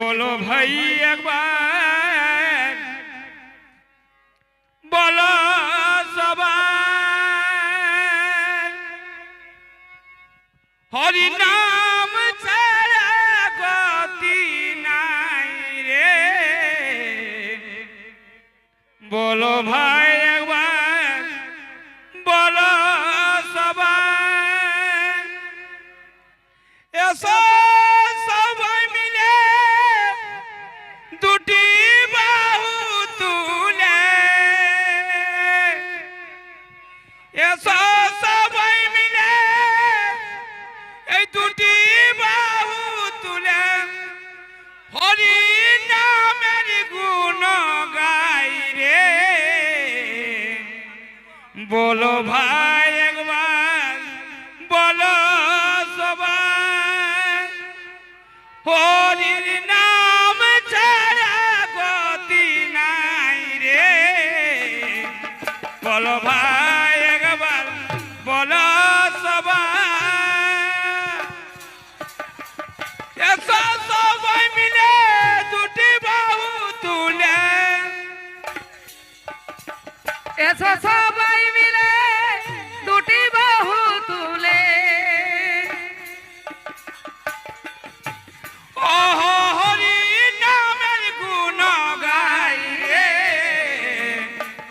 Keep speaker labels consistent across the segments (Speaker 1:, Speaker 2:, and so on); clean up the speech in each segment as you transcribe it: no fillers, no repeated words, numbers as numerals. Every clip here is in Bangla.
Speaker 1: बोलो भाई एक बार बोलो सबार हरि नाम छाड़ा गति नाई रे बोलो भाई एक बार बोलो सबार ऐसा बोलो भाई एक बार बोलो सबार हरिर नाम छाड़ा गति नाई रे बोलो भाई एक बार बोलो सबार ऐसा सबाई मिले दुटी बाहु तुले
Speaker 2: ऐसा सबाई मिले दुटी बाहु तुले
Speaker 1: ओहो हरि नामेर गुण गाई रे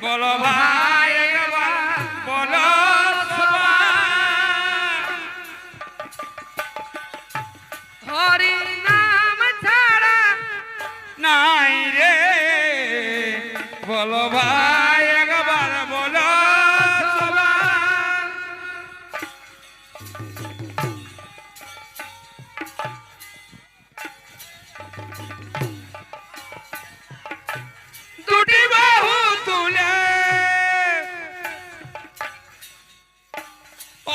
Speaker 1: बोलो भाई एक बार बोलो सबार
Speaker 2: हरि नाम छाड़ा
Speaker 1: नाई रे बोलो भाई एक बार बोलो सबार दुटी बाहु तुले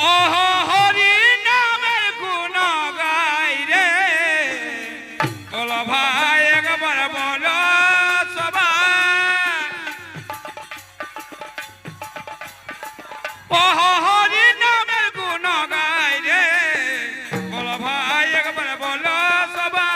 Speaker 1: ओहो हरि नामेर गुण गाई रे बोलो भाई एक बार बोलो सबार ओहो हरि नामेर गुण गाई रे बोलो भाई एक बार बोलो सबार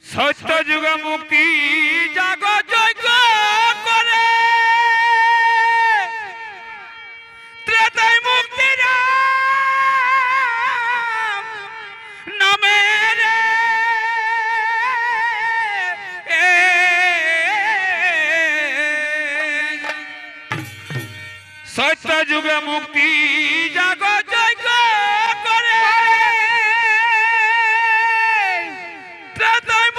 Speaker 1: सत्य जुग मुक्ति जाग यज्ञ करे त्रेताय मुक्ति नामे रे सत्य जुग मुक्ति जाग यज्ञ करे त्रेताय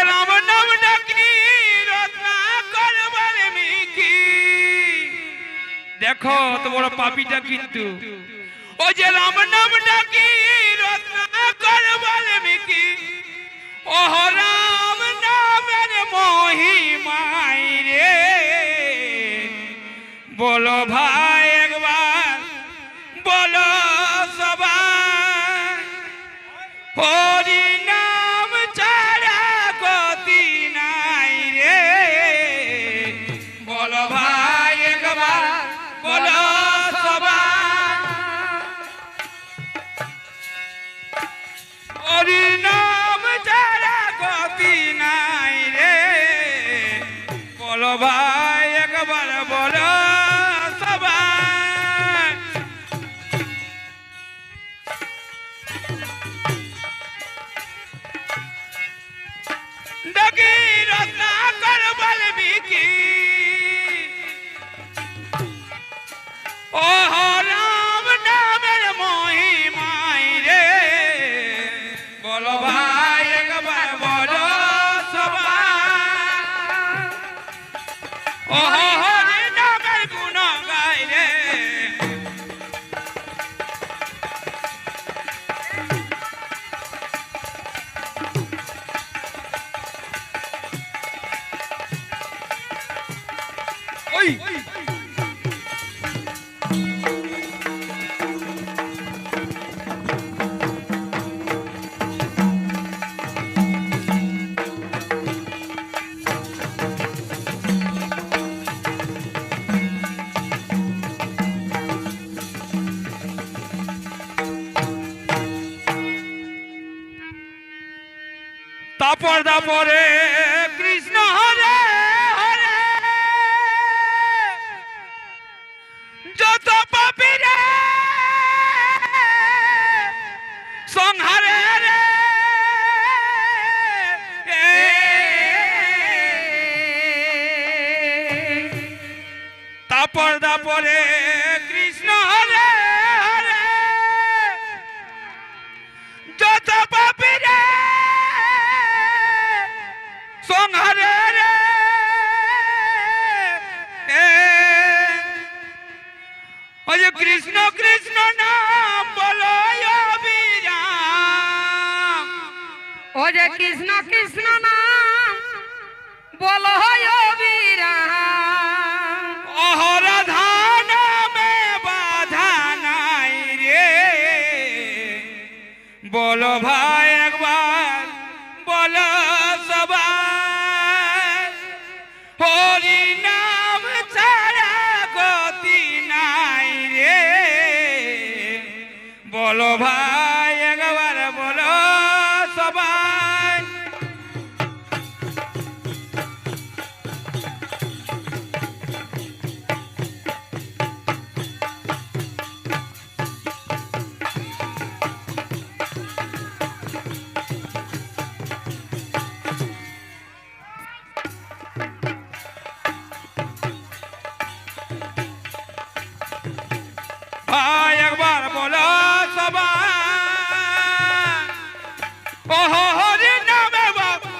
Speaker 1: राम नाम डाकी रत्ना कर वाल्मीकि देखो तो बड़ पापीटा किंतु ओ जे राम नाम डाकी रत्ना कर वाल्मीकि ओह राम नामेर महिमाई रे बोलो भाई एक बार बोलो सबार हरि नाम छाड़ा गति नाई रे बोलो भाई एक बार बोलो सबार हरि नाम छाड़ा गति नाई रे बोलो भाई एक बार बोलो सबार ও হরি নামের গুণ গাই রে ওই তারপরে কৃষ্ণ হরে হরে যত পাপীরে সংহারে রে তারপরে কৃষ্ণ হরে হরে যত পাপীরে সংহারে রে ওই যে কৃষ্ণ কৃষ্ণ নাম বলো অবিরাম
Speaker 2: ও যে কৃষ্ণ কৃষ্ণ নাম বলো অবিরাম
Speaker 1: অহরাধা নামে বাধা নাই রে বলো ভাই একবার বলো সবাই হরি নাম ছাড়া গতি নাই রে বলো ভাই একবার বলো সবাই ভাই একবার বলো সবাই ও হরি নামে বাবা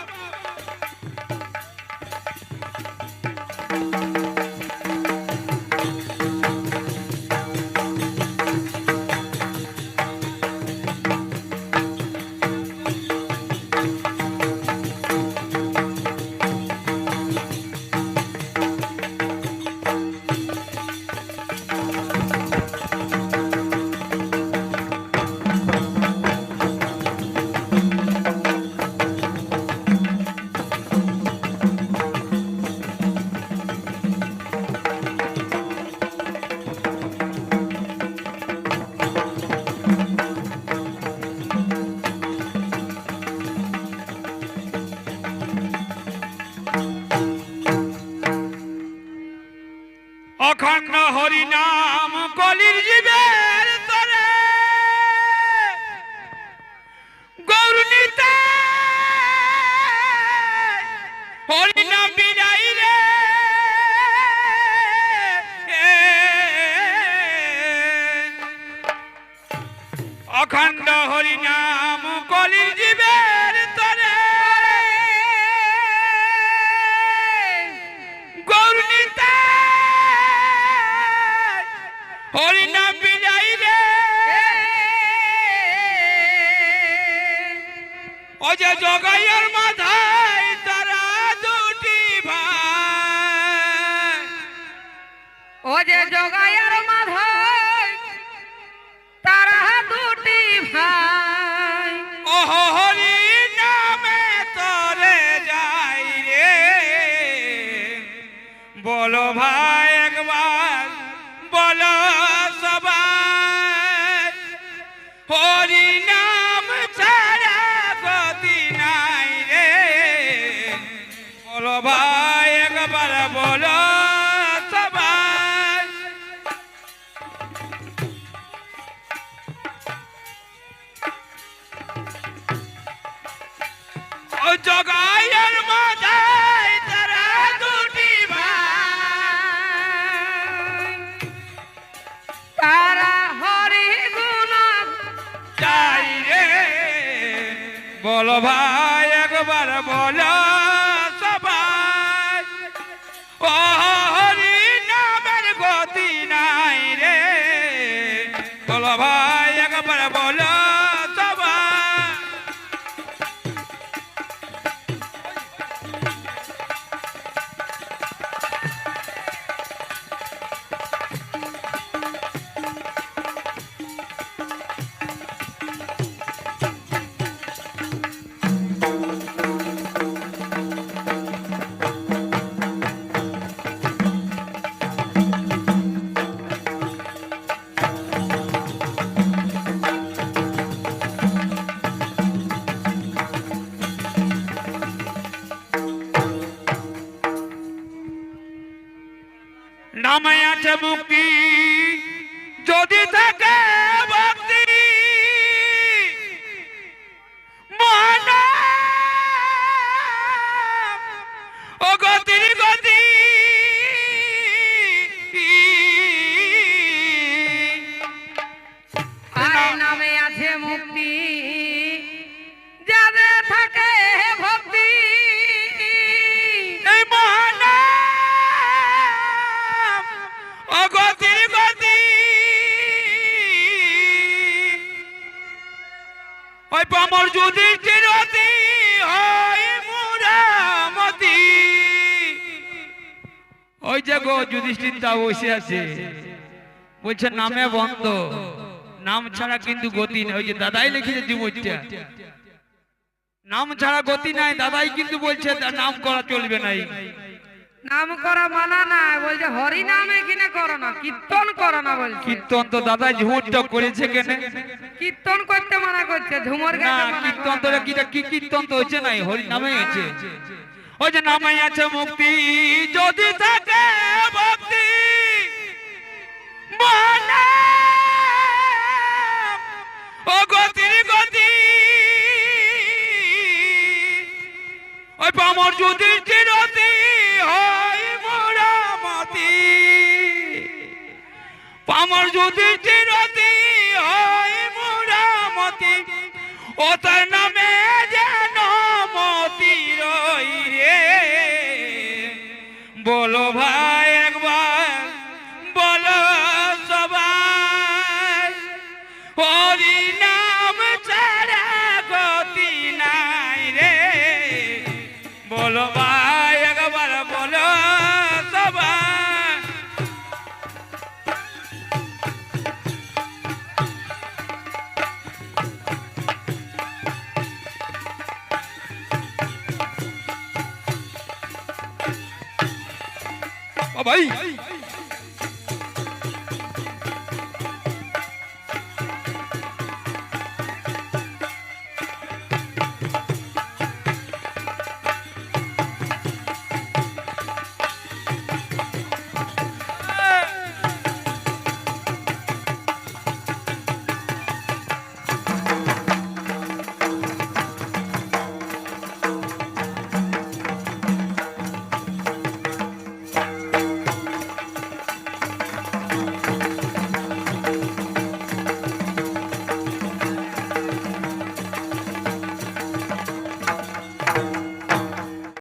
Speaker 1: অখণ্ড হরি নাম কলির জীবের তরে গৌরনীতা হরি নাম বিনাই রে অখণ্ড হরি নাম কলির জীবের তরে গৌরনীতা হরি নাম বিনাই রে ও যে জগাইয়ের মাথায় তারা দুটি ভাই
Speaker 2: ও যে জগাইয়ার মাথায় তারা দুটি ভাই
Speaker 1: ও হরি নামে তরে যাই রে বলো ভাই একবার বলো সবাই হরি নাম ছাড়া গতি নাই রে বলো ভাই একবার বলো সবাই ও জগাইয়ের মাথায় তারা দুটি ভাই
Speaker 2: তারা হরি গুণ
Speaker 1: চাই রে বলো ভাই একবার বলো সবাই ও একবার বলো সবাই নামে আছে মুক্তি যদি থাকে ভক্তি মহানাম ও গতির গতি
Speaker 2: আরে নামে আছে মুক্তি যাদের থাকে ভক্তি
Speaker 1: এই মহানাম ও গতির গতি ওই পামর যদি চিরতি হয় মুরামতি ওই যে গো যুধিষ্ঠির তা বসে আছে বলছে নামে বন্ধ নাম ছাড়া কিন্তু গতি নেই ওই যে দাদাই লিখেছে যুবকটা নাম ছাড়া গতি নাই দাদাই কিন্তু বলছে নাম করা চলবে নাই
Speaker 2: নাম করা মানা না বলছে হরি নামে কিনে করো না কীর্তন করো না বলছে
Speaker 1: কীর্তন তো দাদাই ঝুমুরটা করেছে কেন
Speaker 2: কীর্তন করতে মানা করছে ঝুমর
Speaker 1: না
Speaker 2: গাইতে মানা
Speaker 1: কীর্তন তো
Speaker 2: করে।
Speaker 1: কি কীর্তন তো হচ্ছে নাই হরি নামে হয়েছে ওই যে নামে আছে মুক্তি যদি থাকে ভক্তি মহানাম ও গতির গতি ওই পামর যদি চিরতি হয় মোরামতি পামর যদি চিরতি হয় মোরামতি ও তার নামে যেন মতি রই রে বলো ভাই একবার বলো সবাই হরি নাম ছাড়া গতি নাই রে বলো ভাই একবার বলো সবাই ও ভাই